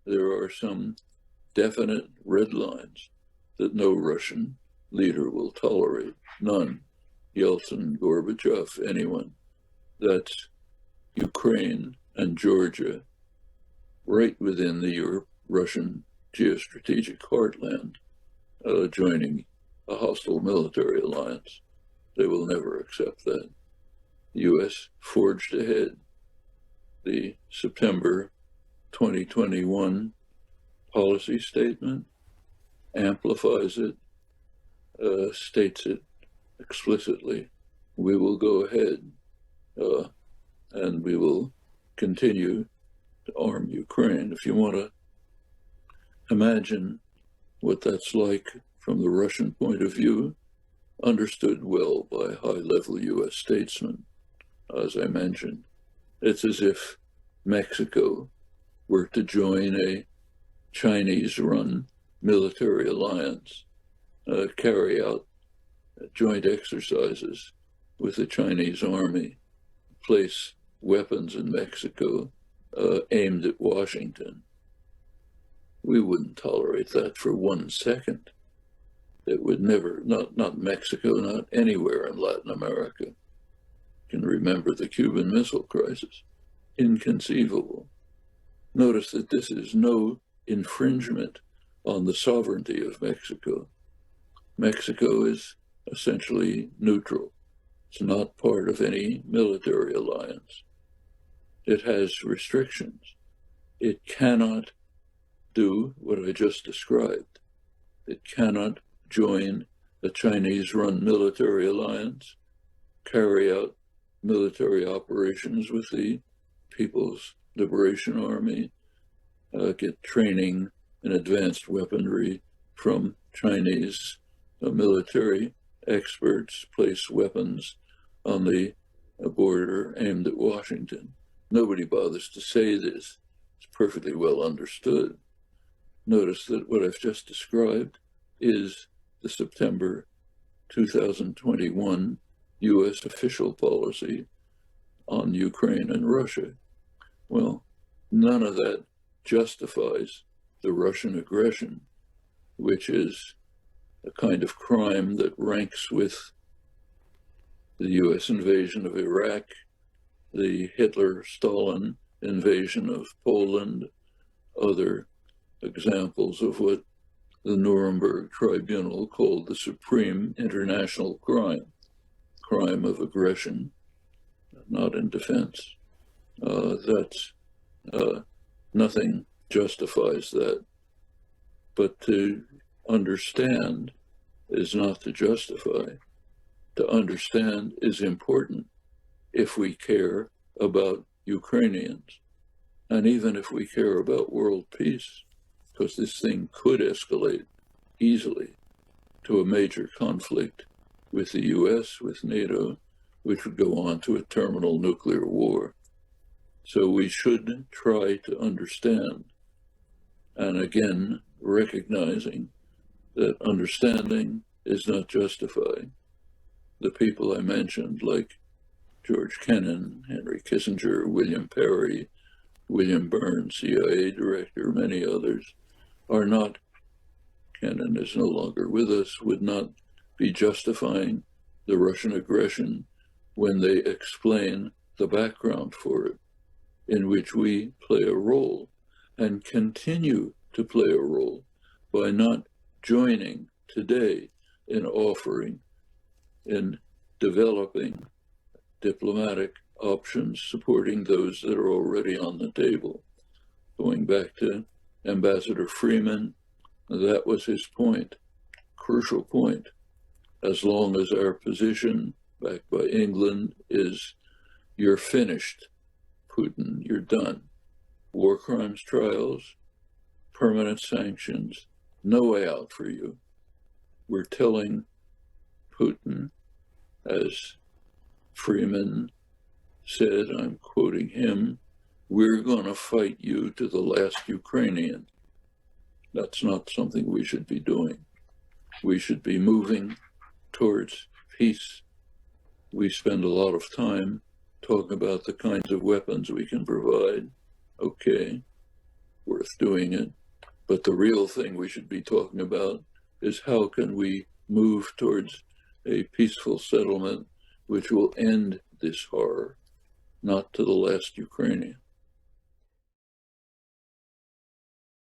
there are some definite red lines that no Russian leader will tolerate. None. Yeltsin, Gorbachev, anyone. That's Ukraine and Georgia, right within the Russian geostrategic heartland, joining a hostile military alliance. They will never accept that. The U.S. forged ahead. The September 2021 policy statement amplifies it, states it explicitly. We will go ahead and we will continue to arm Ukraine. If you want to imagine what that's like from the Russian point of view, understood well by high-level U.S. statesmen, as I mentioned, it's as if Mexico were to join a Chinese-run military alliance, carry out joint exercises with the Chinese army, place weapons in Mexico aimed at Washington. We wouldn't tolerate that for 1 second. It would never, not Mexico, not anywhere in Latin America. You can remember the Cuban Missile Crisis. Inconceivable. Notice that this is no infringement on the sovereignty of Mexico. Mexico is essentially neutral. It's not part of any military alliance. It has restrictions. It cannot do what I just described. It cannot join a Chinese-run military alliance, carry out military operations with the People's Liberation Army, get training and advanced weaponry from Chinese military experts, place weapons on the border aimed at Washington. Nobody bothers to say this. It's perfectly well understood. Notice that what I've just described is the September 2021 U.S. official policy on Ukraine and Russia. Well, none of that justifies the Russian aggression, which is a kind of crime that ranks with the U.S. invasion of Iraq, the Hitler-Stalin invasion of Poland, other examples of what the Nuremberg Tribunal called the supreme international crime of aggression, not in defense. Nothing justifies that. But to understand is not to justify. To understand is important if we care about Ukrainians, and even if we care about world peace, because this thing could escalate easily to a major conflict with the US, with NATO, which would go on to a terminal nuclear war. So we should try to understand, and again, recognizing that understanding is not justifying. The people I mentioned, like George Kennan, Henry Kissinger, William Perry, William Burns, CIA director, many others, are not, Kennan is no longer with us, would not be justifying the Russian aggression when they explain the background for it, in which we play a role and continue to play a role by not joining today in offering, in developing diplomatic options supporting those that are already on the table. Going back to Ambassador Freeman, that was his point, crucial point. As long as our position, backed by England, is you're finished, Putin, you're done. War crimes trials, permanent sanctions, no way out for you. We're telling Putin, as Freeman said, I'm quoting him, we're going to fight you to the last Ukrainian. That's not something we should be doing. We should be moving towards peace. We spend a lot of time talking about the kinds of weapons we can provide. Okay, worth doing it. But the real thing we should be talking about is how can we move towards a peaceful settlement which will end this horror, not to the last Ukrainian.